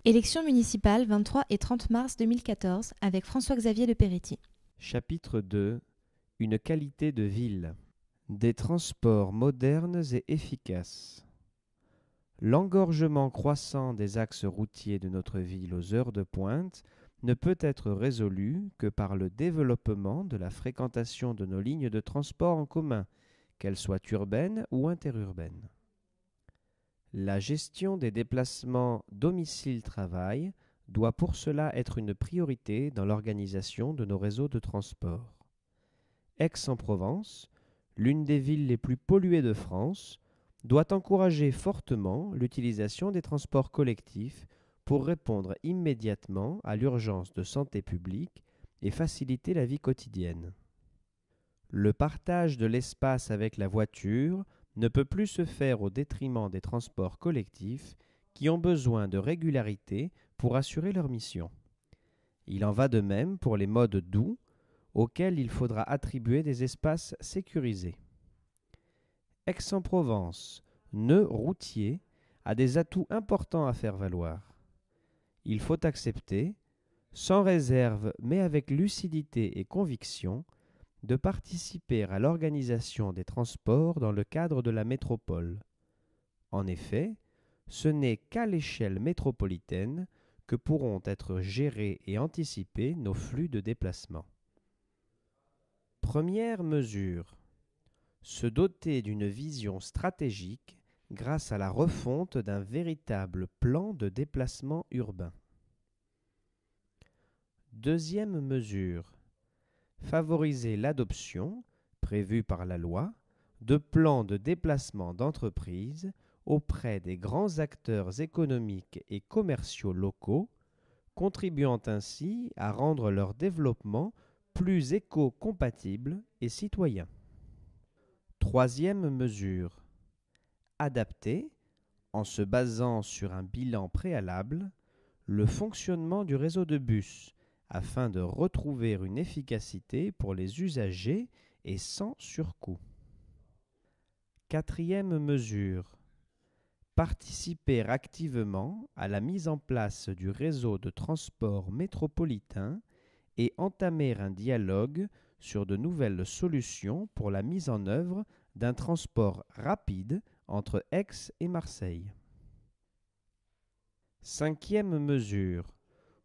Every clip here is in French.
Élections municipales 23 et 30 mars 2014 avec François-Xavier de Peretti. Chapitre 2. Une qualité de ville. Des transports modernes et efficaces. L'engorgement croissant des axes routiers de notre ville aux heures de pointe ne peut être résolu que par le développement de la fréquentation de nos lignes de transport en commun, qu'elles soient urbaines ou interurbaines. La gestion des déplacements domicile-travail doit pour cela être une priorité dans l'organisation de nos réseaux de transport. Aix-en-Provence, l'une des villes les plus polluées de France, doit encourager fortement l'utilisation des transports collectifs pour répondre immédiatement à l'urgence de santé publique et faciliter la vie quotidienne. Le partage de l'espace avec la voiture ne peut plus se faire au détriment des transports collectifs qui ont besoin de régularité pour assurer leur mission. Il en va de même pour les modes doux, auxquels il faudra attribuer des espaces sécurisés. Aix-en-Provence, nœud routier, a des atouts importants à faire valoir. Il faut accepter, sans réserve mais avec lucidité et conviction, de participer à l'organisation des transports dans le cadre de la métropole. En effet, ce n'est qu'à l'échelle métropolitaine que pourront être gérés et anticipés nos flux de déplacement. Première mesure. Se doter d'une vision stratégique grâce à la refonte d'un véritable plan de déplacement urbain. Deuxième mesure. Favoriser l'adoption, prévue par la loi, de plans de déplacement d'entreprise auprès des grands acteurs économiques et commerciaux locaux, contribuant ainsi à rendre leur développement plus éco-compatible et citoyen. Troisième mesure. Adapter, en se basant sur un bilan préalable, le fonctionnement du réseau de bus afin de retrouver une efficacité pour les usagers et sans surcoût. Quatrième mesure. Participer activement à la mise en place du réseau de transport métropolitain et entamer un dialogue sur de nouvelles solutions pour la mise en œuvre d'un transport rapide entre Aix et Marseille. Cinquième mesure.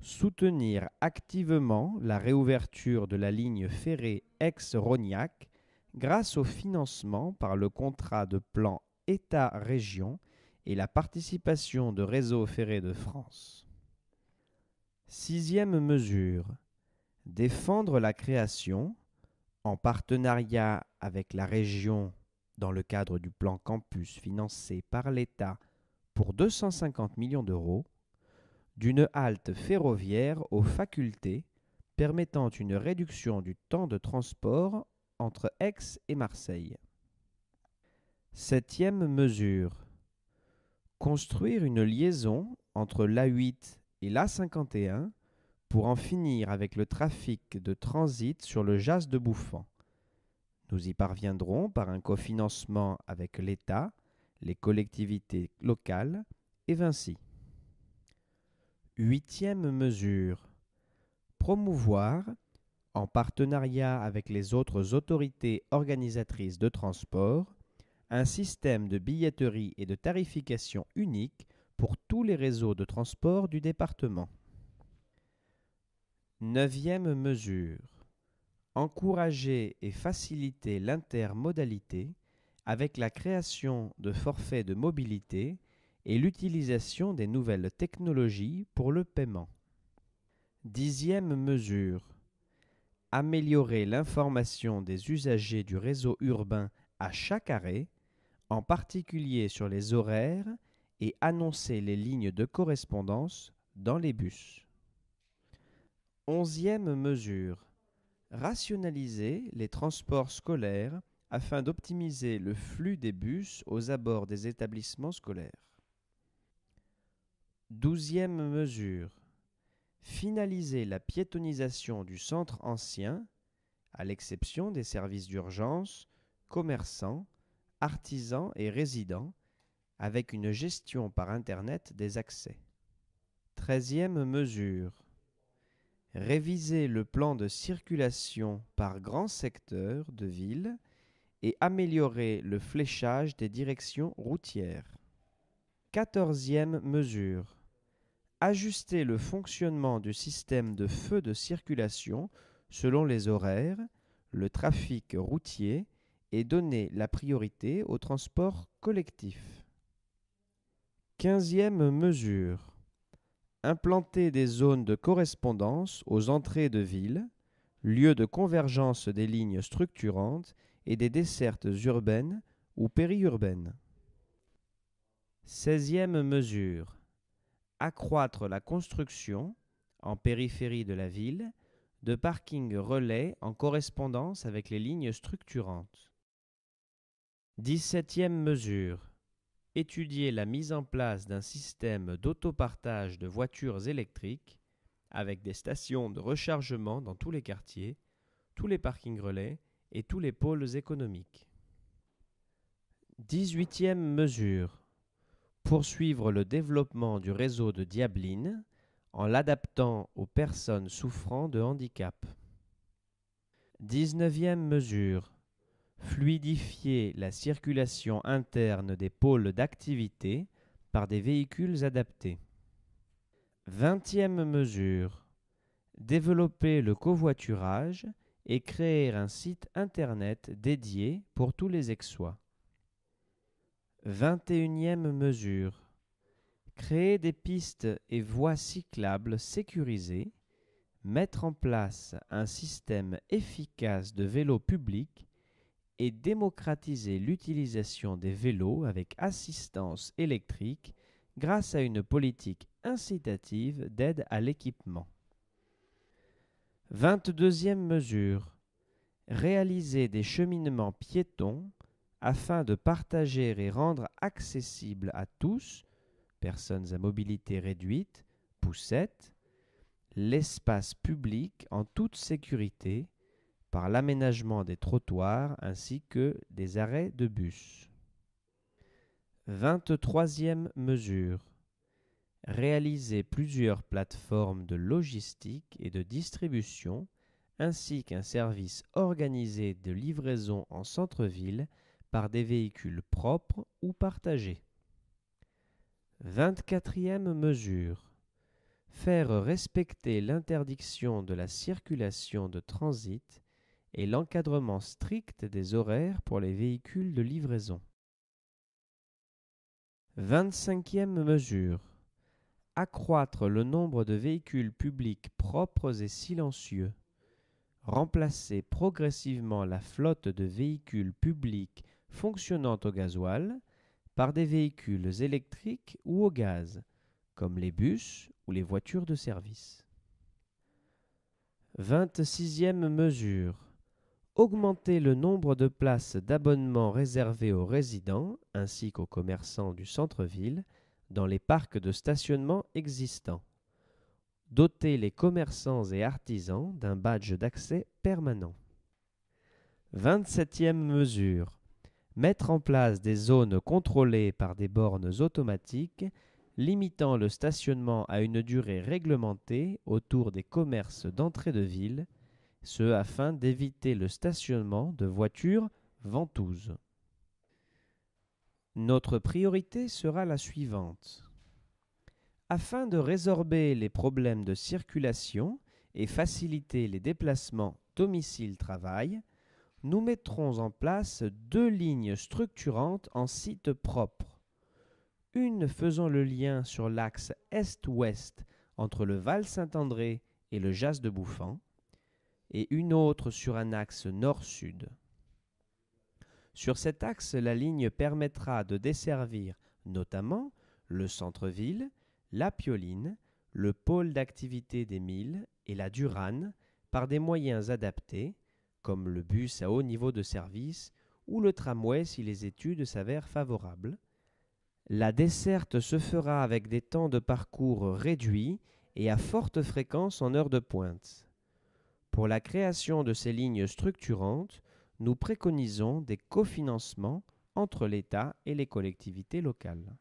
Soutenir activement la réouverture de la ligne ferrée Aix-Rognac grâce au financement par le contrat de plan État-région et la participation de Réseau ferré de France. Sixième mesure. Défendre la création, en partenariat avec la région dans le cadre du plan Campus financé par l'État pour 250 millions d'euros, d'une halte ferroviaire aux facultés permettant une réduction du temps de transport entre Aix et Marseille. Septième mesure. Construire une liaison entre l'A8 et l'A51 pour en finir avec le trafic de transit sur le Jas de Bouffan. Nous y parviendrons par un cofinancement avec l'État, les collectivités locales et Vinci. Huitième mesure. Promouvoir, en partenariat avec les autres autorités organisatrices de transport, un système de billetterie et de tarification unique pour tous les réseaux de transport du département. Neuvième mesure. Encourager et faciliter l'intermodalité avec la création de forfaits de mobilité et l'utilisation des nouvelles technologies pour le paiement. Dixième mesure. Améliorer l'information des usagers du réseau urbain à chaque arrêt, en particulier sur les horaires, et annoncer les lignes de correspondance dans les bus. Onzième mesure. Rationaliser les transports scolaires afin d'optimiser le flux des bus aux abords des établissements scolaires. Douzième mesure. Finaliser la piétonisation du centre ancien, à l'exception des services d'urgence, commerçants, artisans et résidents, avec une gestion par Internet des accès. 13e mesure. Réviser le plan de circulation par grands secteurs de ville et améliorer le fléchage des directions routières. 14e mesure. Ajuster le fonctionnement du système de feux de circulation selon les horaires, le trafic routier et donner la priorité au transport collectif. 15e mesure. Implanter des zones de correspondance aux entrées de ville, lieux de convergence des lignes structurantes et des dessertes urbaines ou périurbaines. 16e mesure. Accroître la construction, en périphérie de la ville, de parkings relais en correspondance avec les lignes structurantes. 17e mesure. Étudier la mise en place d'un système d'autopartage de voitures électriques avec des stations de rechargement dans tous les quartiers, tous les parkings relais et tous les pôles économiques. 18e mesure. Poursuivre le développement du réseau de Diablines en l'adaptant aux personnes souffrant de handicap. 19e mesure. Fluidifier la circulation interne des pôles d'activité par des véhicules adaptés. 20e mesure. Développer le covoiturage et créer un site internet dédié pour tous les Aixois. 21e mesure. Créer des pistes et voies cyclables sécurisées, mettre en place un système efficace de vélos publics et démocratiser l'utilisation des vélos avec assistance électrique grâce à une politique incitative d'aide à l'équipement. 22e mesure. Réaliser des cheminements piétons afin de partager et rendre accessible à tous, personnes à mobilité réduite, poussettes, l'espace public en toute sécurité par l'aménagement des trottoirs ainsi que des arrêts de bus. 23e mesure. Réaliser plusieurs plateformes de logistique et de distribution ainsi qu'un service organisé de livraison en centre-ville par des véhicules propres ou partagés. 24e mesure. Faire respecter l'interdiction de la circulation de transit et l'encadrement strict des horaires pour les véhicules de livraison. 25e mesure. Accroître le nombre de véhicules publics propres et silencieux. Remplacer progressivement la flotte de véhicules publics fonctionnant au gasoil par des véhicules électriques ou au gaz, comme les bus ou les voitures de service. 26e mesure. Augmenter le nombre de places d'abonnement réservées aux résidents ainsi qu'aux commerçants du centre-ville dans les parcs de stationnement existants. Doter les commerçants et artisans d'un badge d'accès permanent. 27e mesure. Mettre en place des zones contrôlées par des bornes automatiques limitant le stationnement à une durée réglementée autour des commerces d'entrée de ville, ce afin d'éviter le stationnement de voitures ventouses. Notre priorité sera la suivante. Afin de résorber les problèmes de circulation et faciliter les déplacements domicile-travail, nous mettrons en place 2 lignes structurantes en site propre. Une faisant le lien sur l'axe est-ouest entre le Val Saint-André et le Jas de Bouffan, et une autre sur un axe nord-sud. Sur cet axe, la ligne permettra de desservir notamment le centre-ville, la Pioline, le pôle d'activité des Milles et la Durane par des moyens adaptés, comme le bus à haut niveau de service ou le tramway si les études s'avèrent favorables. La desserte se fera avec des temps de parcours réduits et à forte fréquence en heure de pointe. Pour la création de ces lignes structurantes, nous préconisons des cofinancements entre l'État et les collectivités locales.